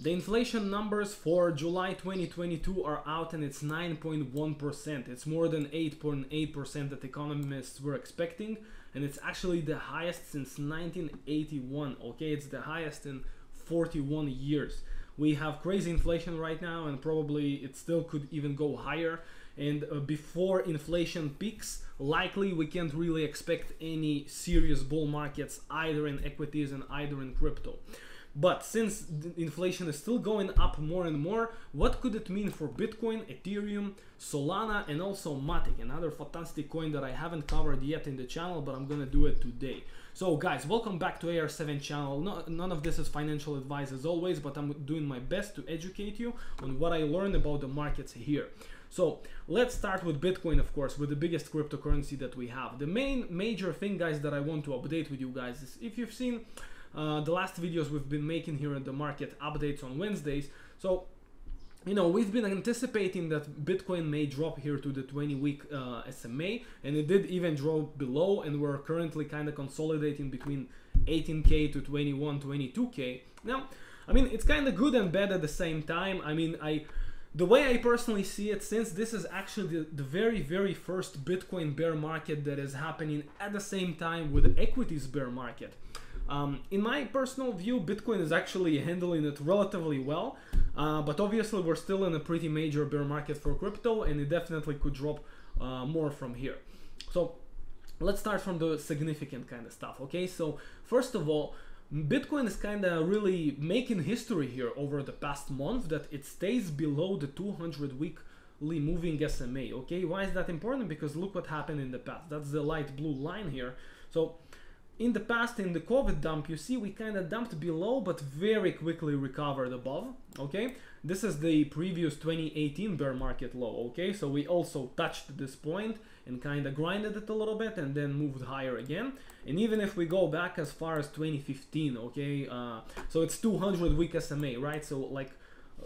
The inflation numbers for July 2022 are out and it's 9.1%. It's more than 8.8% that economists were expecting, and it's actually the highest since 1981. Okay, it's the highest in 41 years. We have crazy inflation right now, and probably it still could even go higher. And before inflation peaks, likely we can't really expect any serious bull markets either in equities and either in crypto. But since inflation is still going up more and more, what could it mean for Bitcoin, Ethereum, Solana, and also Matic, another fantastic coin that I haven't covered yet in the channel, but I'm gonna do it today. So guys, welcome back to AR7 channel. None of this is financial advice as always, but I'm doing my best to educate you on what I learned about the markets here. So let's start with Bitcoin, of course, with the biggest cryptocurrency that we have. The major thing, guys, that I want to update with you guys is, if you've seen the last videos we've been making here at the market updates on Wednesdays, so you know, we've been anticipating that Bitcoin may drop here to the 20-week SMA, and it did even drop below, and we're currently kind of consolidating between 18K to 21, 22K. Now, I mean, it's kind of good and bad at the same time. I mean, the way I personally see it, since this is actually the very first Bitcoin bear market that is happening at the same time with the equities bear market, in my personal view, Bitcoin is actually handling it relatively well, but obviously we're still in a pretty major bear market for crypto, and it definitely could drop more from here. So let's start from the significant kind of stuff. Okay, so first of all, Bitcoin is kind of really making history here over the past month, that it stays below the 200 weekly moving SMA. Okay, why is that important? Because look what happened in the past. That's the light blue line here. So in the past, in the COVID dump, you see we kind of dumped below but very quickly recovered above. Okay, this is the previous 2018 bear market low. Okay, so we also touched this point and kind of grinded it a little bit and then moved higher again. And even if we go back as far as 2015, okay, so it's 200 week SMA, right? So like,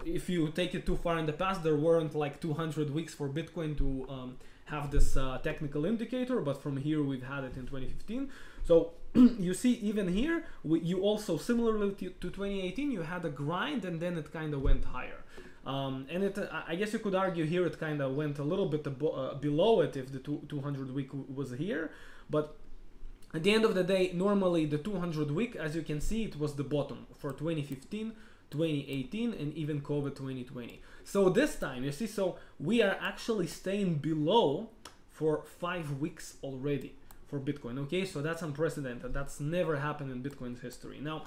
if you take it too far in the past, there weren't like 200 weeks for Bitcoin to have this technical indicator, but from here we've had it in 2015. So you see, even here, you also, similarly to 2018, you had a grind and then it kind of went higher. And it, I guess you could argue here it kind of went a little bit below it if the 200 week was here. But at the end of the day, normally the 200 week, as you can see, it was the bottom for 2015, 2018, and even COVID 2020. So this time, you see, so we are actually staying below for 5 weeks already for Bitcoin. Okay, so that's unprecedented. That's never happened in Bitcoin's history. Now,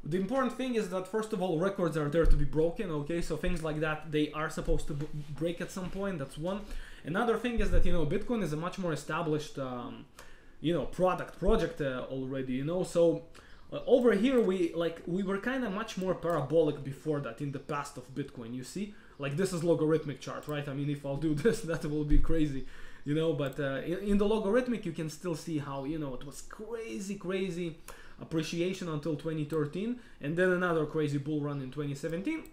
the important thing is that, first of all, records are there to be broken. Okay, so things like that, they are supposed to break at some point. That's one. Another thing is that, you know, Bitcoin is a much more established you know, project already, you know. So over here we were kind of much more parabolic before that in the past of Bitcoin. You see, like, this is logarithmic chart, right? I mean, if I'll do this, that will be crazy, you know. But in the logarithmic, you can still see how, you know, it was crazy appreciation until 2013, and then another crazy bull run in 2017.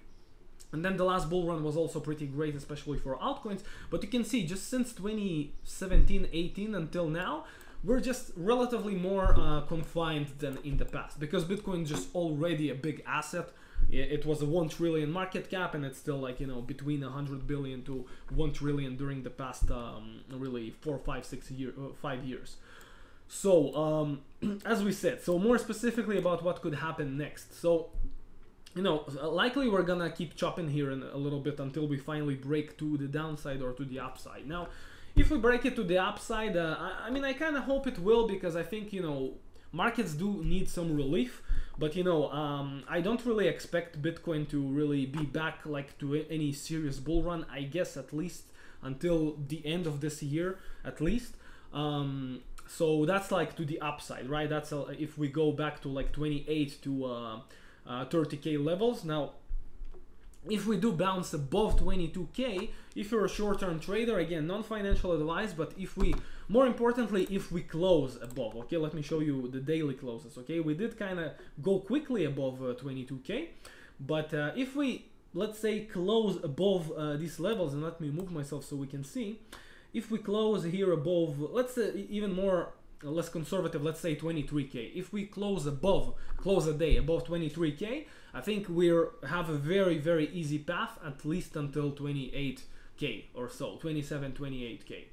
And then the last bull run was also pretty great, especially for altcoins. But you can see, just since 2017-18 until now, we're just relatively more confined than in the past, because Bitcoin is just already a big asset. It was a 1 trillion market cap, and it's still, like, you know, between 100 billion to 1 trillion during the past really 4, 5, 6 years, 5 years. So as we said, so more specifically about what could happen next. So, you know, likely we're gonna keep chopping here in a little bit until we finally break to the downside or to the upside. Now, if we break it to the upside, I mean, I kind of hope it will, because I think, you know, markets do need some relief. But, you know, I don't really expect Bitcoin to really be back, like, to any serious bull run, I guess, at least until the end of this year, at least. So that's like to the upside, right? That's if we go back to like 28 to 30K levels. Now, if we do bounce above 22K, if you're a short-term trader, again, non-financial advice, but if we, more importantly, if we close above, okay, let me show you the daily closes. Okay, we did kind of go quickly above 22K, but if we, let's say, close above these levels, and let me move myself so we can see, if we close here above, let's say even more less conservative, let's say 23k. If we close a day above 23k, I think we have a very easy path, at least until 28k or so, 27, 28k,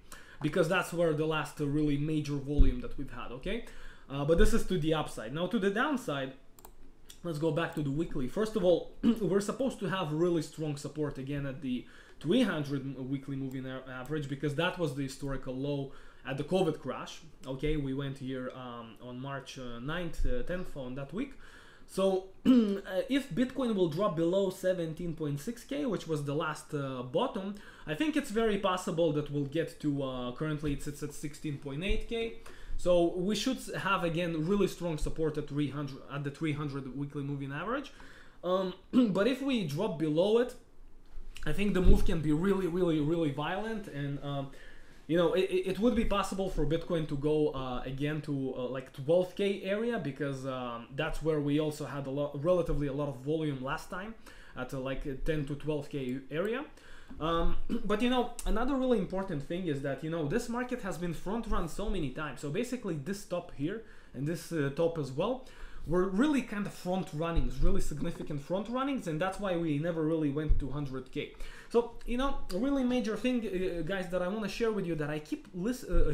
because that's where the last really major volume that we've had, okay? But this is to the upside. Now to the downside, let's go back to the weekly. First of all, we're supposed to have really strong support again at the 300 weekly moving average, because that was the historical low at the COVID crash. Okay, we went here on March 9th, 10th on that week. So if Bitcoin will drop below 17.6k, which was the last bottom, I think it's very possible that we'll get to, currently it's at 16.8k. So we should have again really strong support at 300 at the 300 weekly moving average. But if we drop below it, I think the move can be really violent, and you know, it would be possible for Bitcoin to go again to like 12k area, because that's where we also had relatively a lot of volume last time at like 10 to 12k area. But you know, another really important thing is that, you know, this market has been front run so many times. So basically this top here and this top as well were really kind of front runnings, really significant front runnings, and that's why we never really went to 100k. So, you know, a really major thing, guys, that I want to share with you, that I keep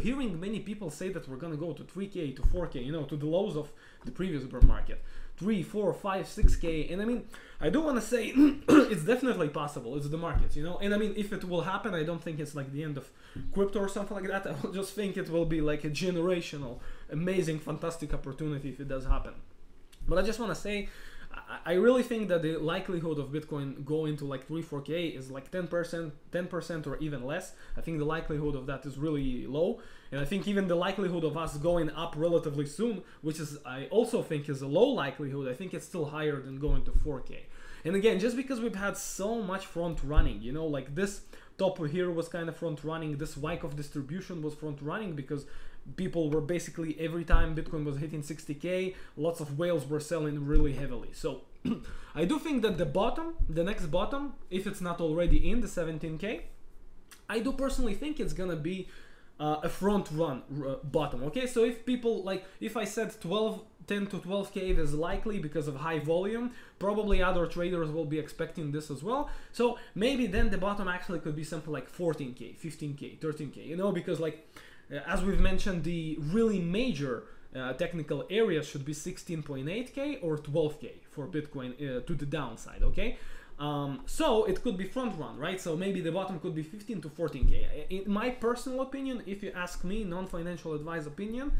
hearing many people say that we're gonna go to 3k to 4k, you know, to the lows of the previous bear market, 3, 4, 5, 6k. And I mean, I do want to say it's definitely possible. It's the markets, you know. And I mean, if it will happen, I don't think it's like the end of crypto or something like that. I just think it will be like a generational, amazing, fantastic opportunity if it does happen. But I just want to say, I really think that the likelihood of Bitcoin going to like 3, 4k is like 10% or even less. I think the likelihood of that is really low. And I think even the likelihood of us going up relatively soon, which is, I also think is a low likelihood, I think it's still higher than going to 4k. And again, just because we've had so much front running, you know, like this top here was kind of front running, this Wyckoff distribution was front running, because people were basically, every time Bitcoin was hitting 60k, lots of whales were selling really heavily. So I do think that the bottom, the next bottom, if it's not already in the 17k, I do personally think it's gonna be a front run bottom. Okay, so if people, like, if I said 10 to 12k is likely because of high volume, probably other traders will be expecting this as well. So maybe then the bottom actually could be something like 14k, 15k, 13k, you know, because like, as we've mentioned, the really major technical area should be 16.8k or 12k for Bitcoin to the downside, okay? So it could be front run, right? So maybe the bottom could be 15 to 14k. In my personal opinion, if you ask me, non-financial advice opinion,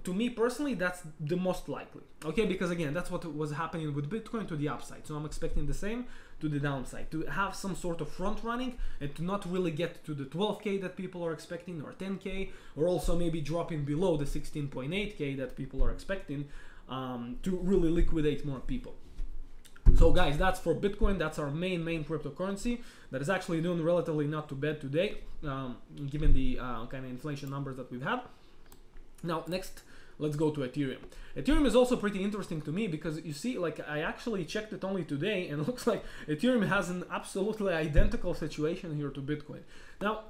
to me personally, that's the most likely, okay? Because again, that's what was happening with Bitcoin to the upside. So I'm expecting the same to the downside, to have some sort of front running and to not really get to the 12k that people are expecting, or 10k, or also maybe dropping below the 16.8k that people are expecting, to really liquidate more people. So guys, that's for Bitcoin. That's our main cryptocurrency that is actually doing relatively not too bad today, given the kind of inflation numbers that we've had. Now next, let's go to Ethereum. Ethereum is also pretty interesting to me, because you see, like, I actually checked it only today, and it looks like Ethereum has an absolutely identical situation here to Bitcoin. Now,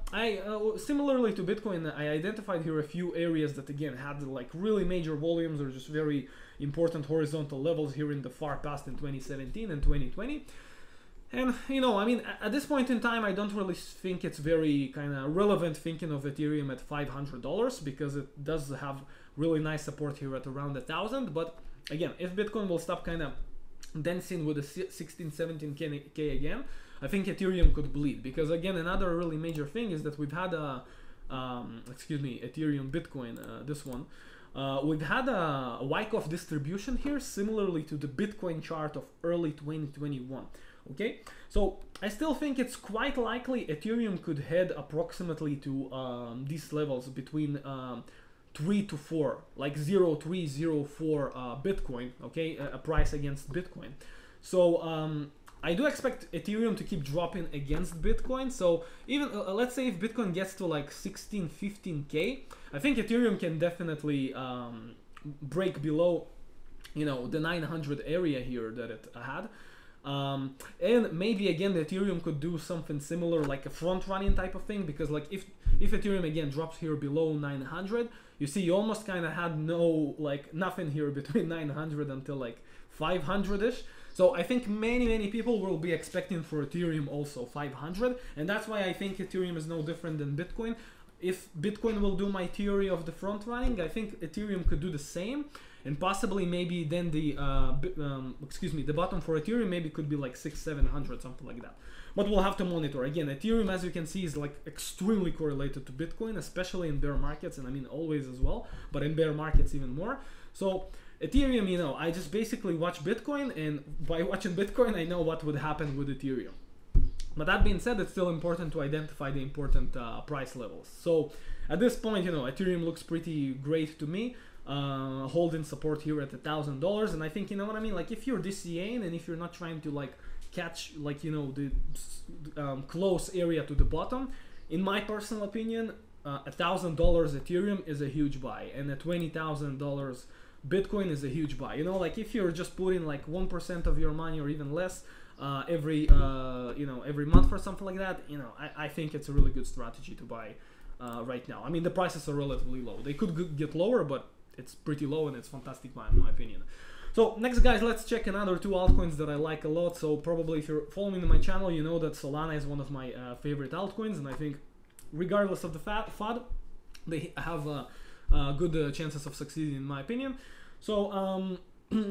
similarly to Bitcoin, I identified here a few areas that again had like really major volumes, or just very important horizontal levels here in the far past in 2017 and 2020. And, you know, I mean, at this point in time, I don't really think it's very kind of relevant thinking of Ethereum at $500, because it does have really nice support here at around 1,000. But again, if Bitcoin will stop kind of dancing with the 16, 17k again, I think Ethereum could bleed. Because again, another really major thing is that we've had a, Ethereum, Bitcoin, this one. We've had a Wyckoff distribution here, similarly to the Bitcoin chart of early 2021. Okay, so I still think it's quite likely Ethereum could head approximately to these levels between 3 to 4, like 0.304 Bitcoin, okay, a price against Bitcoin. So I do expect Ethereum to keep dropping against Bitcoin. So even let's say if Bitcoin gets to like 16, 15k, I think Ethereum can definitely break below, you know, the 900 area here that it had. And maybe again the Ethereum could do something similar, like a front running type of thing, because like if Ethereum again drops here below 900, you see you almost kind of had nothing here between 900 until like 500ish. So I think many people will be expecting for Ethereum also 500, and that's why I think Ethereum is no different than Bitcoin. If Bitcoin will do my theory of the front running, I think Ethereum could do the same, and possibly maybe then the the bottom for Ethereum maybe could be like 600-700, something like that. But we'll have to monitor. Again, Ethereum, as you can see, is like extremely correlated to Bitcoin, especially in bear markets, and I mean always as well, but in bear markets even more. So Ethereum, you know, I just basically watch Bitcoin, and by watching Bitcoin, I know what would happen with Ethereum. But that being said, it's still important to identify the important price levels. So at this point, you know, Ethereum looks pretty great to me, holding support here at $1,000. And I think, you know what I mean? Like if you're DCAing and if you're not trying to like catch like, you know, the close area to the bottom, in my personal opinion, $1,000 Ethereum is a huge buy, and at $20,000 Bitcoin is a huge buy. You know, like if you're just putting like 1% of your money or even less every month or something like that, you know, I think it's a really good strategy to buy right now. I mean, the prices are relatively low. They could get lower, but it's pretty low, and it's fantastic buy in my opinion. So next, guys, let's check another two altcoins that I like a lot. So probably if you're following my channel, you know that Solana is one of my favorite altcoins, and I think regardless of the FUD, they have good chances of succeeding in my opinion. So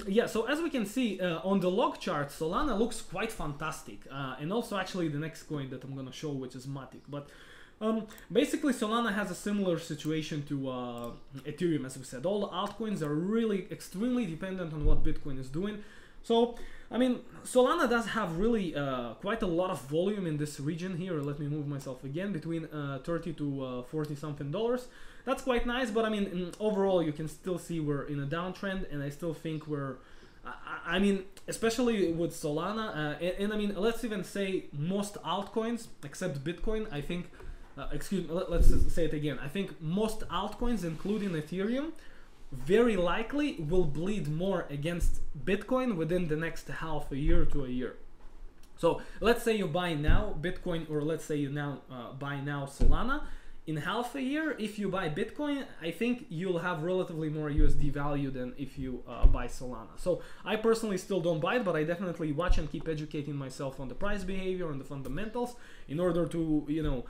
yeah, so as we can see on the log chart, Solana looks quite fantastic, and also actually the next coin that I'm gonna show, which is Matic. But basically Solana has a similar situation to Ethereum, as we said. All the altcoins are really extremely dependent on what Bitcoin is doing. So I mean, Solana does have really quite a lot of volume in this region here. Let me move myself again, between 30 to 40 something dollars. That's quite nice, but I mean, overall you can still see we're in a downtrend, and I still think we're I mean, especially with Solana, and I mean, let's even say most altcoins except Bitcoin, I think let's say it again, I think most altcoins, including Ethereum, very likely will bleed more against Bitcoin within the next half a year to a year. So let's say you buy now Bitcoin, or let's say you now buy now Solana. In half a year, if you buy Bitcoin, I think you'll have relatively more USD value than if you buy Solana. So I personally still don't buy it, but I definitely watch and keep educating myself on the price behavior and the fundamentals in order to, you know,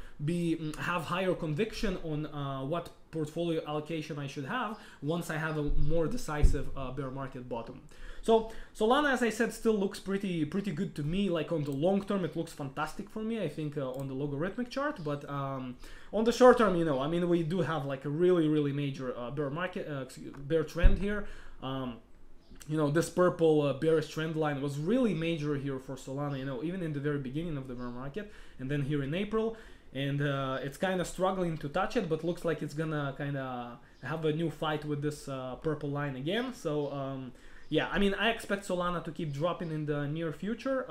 have higher conviction on what portfolio allocation I should have once I have a more decisive bear market bottom. So Solana, as I said, still looks pretty good to me. Like on the long term, it looks fantastic for me, I think, on the logarithmic chart. But on the short term, you know, I mean, we do have like a really major bear trend here. You know, this purple bearish trend line was really major here for Solana, you know, even in the very beginning of the bear market, and then here in April. And it's kind of struggling to touch it, but looks like it's gonna kind of have a new fight with this purple line again. So yeah, I mean, I expect Solana to keep dropping in the near future,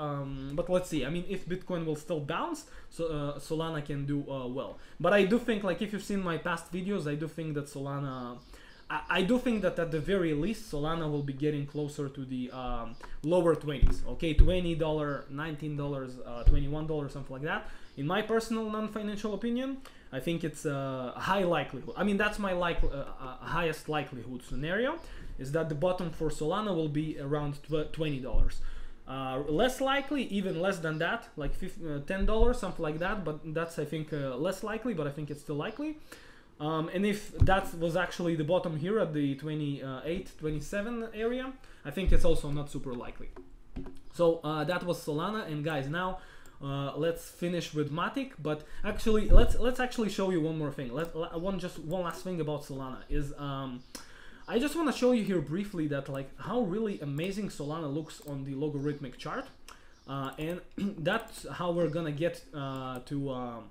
but let's see. I mean, if Bitcoin will still bounce, so Solana can do well. But I do think, like, if you've seen my past videos, I do think that Solana, I do think that at the very least, Solana will be getting closer to the lower 20s, okay? $20, $19, $21, something like that. In my personal non-financial opinion, I think it's a high likelihood. I mean, that's my highest likelihood scenario, is that the bottom for Solana will be around $20. Less likely, even less than that, like $10, something like that, but that's, I think, less likely, but I think it's still likely. And if that was actually the bottom here at the 28, 27 area, I think it's also not super likely. So that was Solana, and guys, now let's finish with Matic. But actually, let's actually show you one more thing. One last thing about Solana is I just want to show you here briefly that, like, how really amazing Solana looks on the logarithmic chart, and that's how we're gonna get to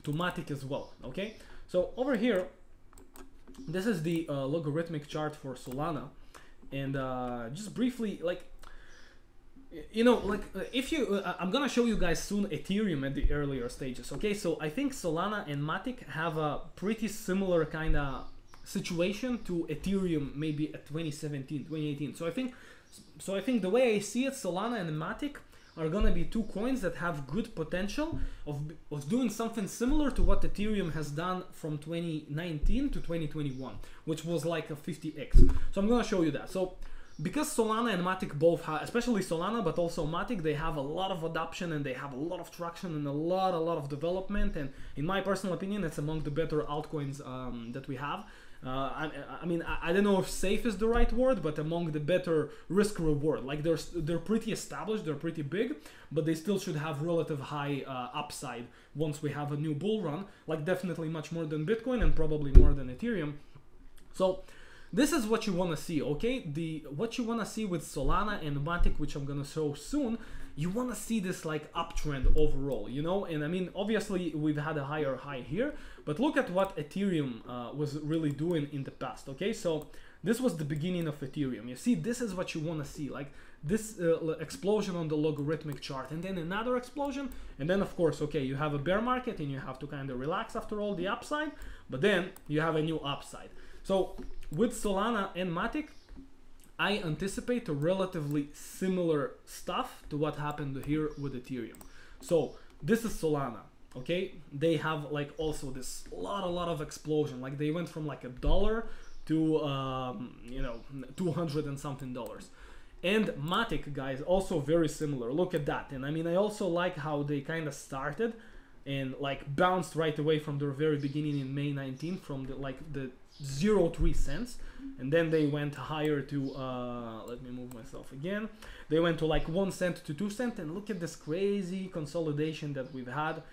Matic as well. Okay, so over here, this is the logarithmic chart for Solana, and just briefly, like, you know, like, if you I'm gonna show you guys soon Ethereum at the earlier stages. Okay, so I think Solana and Matic have a pretty similar kind of situation to Ethereum, maybe at 2017, 2018. So I think the way I see it, Solana and Matic are gonna be two coins that have good potential of doing something similar to what Ethereum has done from 2019 to 2021, which was like a 50x. So I'm gonna show you that. So because Solana and Matic both have, especially Solana, but also Matic, they have a lot of adoption and they have a lot of traction and a lot of development. And in my personal opinion, it's among the better altcoins that we have. I mean, I don't know if safe is the right word, but among the better risk reward. Like they're pretty established, they're pretty big, but they still should have relative high upside once we have a new bull run. Like definitely much more than Bitcoin and probably more than Ethereum. So this is what you want to see, okay? What you want to see with Solana and Matic, which I'm gonna show soon, you want to see this like uptrend overall, you know? And I mean, obviously we've had a higher high here, but look at what Ethereum was really doing in the past, okay? So this was the beginning of Ethereum. You see, this is what you want to see, like this explosion on the logarithmic chart, and then another explosion, and then of course, okay, you have a bear market and you have to kind of relax after all the upside, but then you have a new upside. So with Solana and Matic, I anticipate a relatively similar stuff to what happened here with Ethereum. So this is Solana, okay? They have like also this lot of explosion. Like they went from like $1 to you know, 200 and something dollars. And Matic, guys, also very similar. Look at that. And I mean, I also like how they kind of started and like bounced right away from their very beginning in May 19 from the 0.3 cents, and then they went higher to let me move myself again. They went to like 1 cent to 2 cents, and look at this crazy consolidation that we've had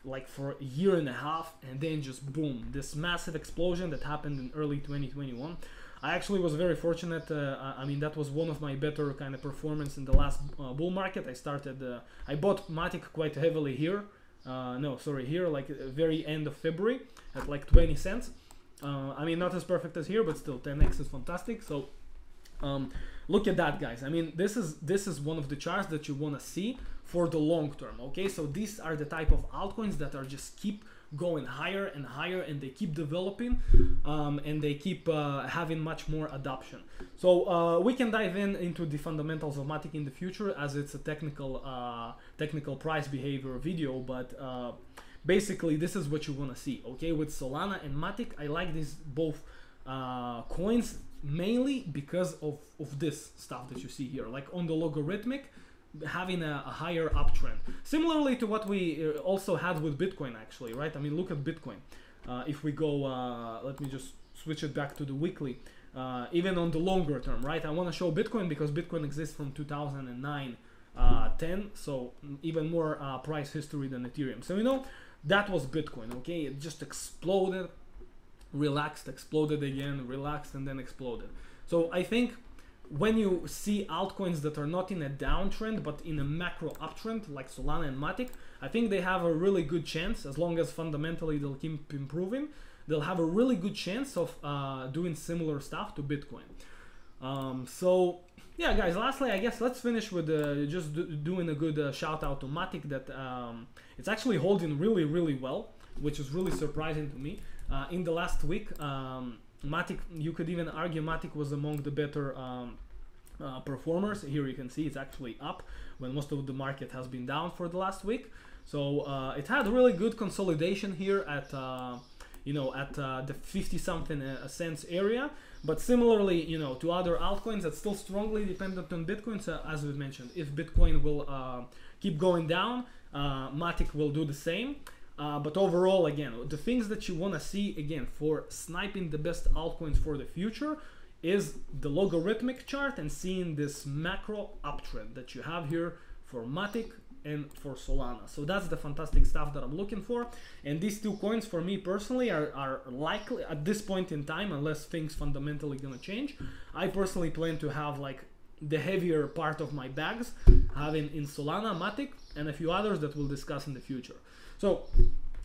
like for a year and a half, and then just boom, this massive explosion that happened in early 2021. I actually was very fortunate. I mean, that was one of my better kind of performance in the last bull market. I bought Matic quite heavily here. No, sorry, here like very end of February at like 20 cents. I mean, not as perfect as here, but still 10x is fantastic. So look at that, guys. I mean, this is one of the charts that you want to see for the long term, okay? So these are the type of altcoins that are just keep going higher and higher, and they keep developing, and they keep having much more adoption. So we can dive into the fundamentals of Matic in the future, as it's a technical price behavior video, but basically this is what you want to see, okay? With Solana and Matic, I like these both coins mainly because of this stuff that you see here, like on the logarithmic, having a higher uptrend, similarly to what we also had with Bitcoin, actually, right? I mean, look at Bitcoin. If we go, let me just switch it back to the weekly, even on the longer term, right? I want to show Bitcoin because Bitcoin exists from 2009 10, so even more price history than Ethereum. So you know, that was Bitcoin, okay? It just exploded, relaxed, exploded again, relaxed, and then exploded. So I think when you see altcoins that are not in a downtrend but in a macro uptrend like Solana and Matic, I think they have a really good chance, as long as fundamentally they'll keep improving, they'll have a really good chance of doing similar stuff to Bitcoin. So yeah, guys, lastly, I guess let's finish with just doing a good shout out to Matic, that it's actually holding really well, which is really surprising to me. In the last week, Matic, you could even argue Matic was among the better performers. Here you can see it's actually up when most of the market has been down for the last week. So it had really good consolidation here at you know, at the 50 something cents area. But similarly, you know, to other altcoins, that's still strongly dependent on Bitcoin. So as we mentioned, if Bitcoin will keep going down, Matic will do the same. But overall, again, the things that you want to see, again, for sniping the best altcoins for the future is the logarithmic chart and seeing this macro uptrend that you have here for Matic and for Solana. So that's the fantastic stuff that I'm looking for. And these two coins, for me personally, are likely at this point in time, unless things fundamentally gonna change, I personally plan to have like the heavier part of my bags having in Solana, Matic, and a few others that we'll discuss in the future. So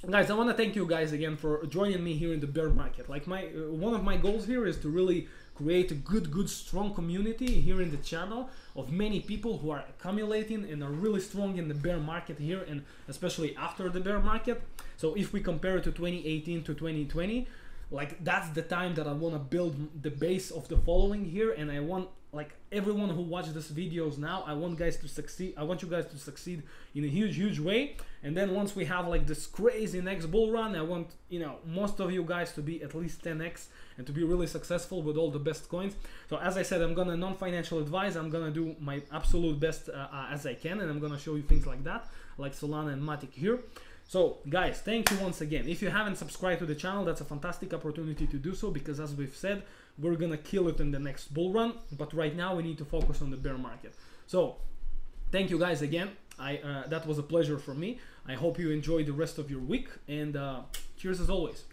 guys, I want to thank you guys again for joining me here in the bear market. Like one of my goals here is to really create a good strong community here in the channel of many people who are accumulating and are really strong in the bear market here, and especially after the bear market. So if we compare it to 2018 to 2020, like that's the time that I want to build the base of the following here, and I want like everyone who watched this videos now, I want guys to succeed. I want you guys to succeed in a huge way. And then once we have like this crazy next bull run, I want, you know, most of you guys to be at least 10x and to be really successful with all the best coins. So as I said, I'm gonna non-financial advise. I'm gonna do my absolute best as I can, and I'm gonna show you things like that, like Solana and Matic here. So guys, thank you once again. If you haven't subscribed to the channel, that's a fantastic opportunity to do so, because as we've said, we're gonna kill it in the next bull run, but right now we need to focus on the bear market. So thank you guys again. That was a pleasure for me. I hope you enjoy the rest of your week, and cheers as always.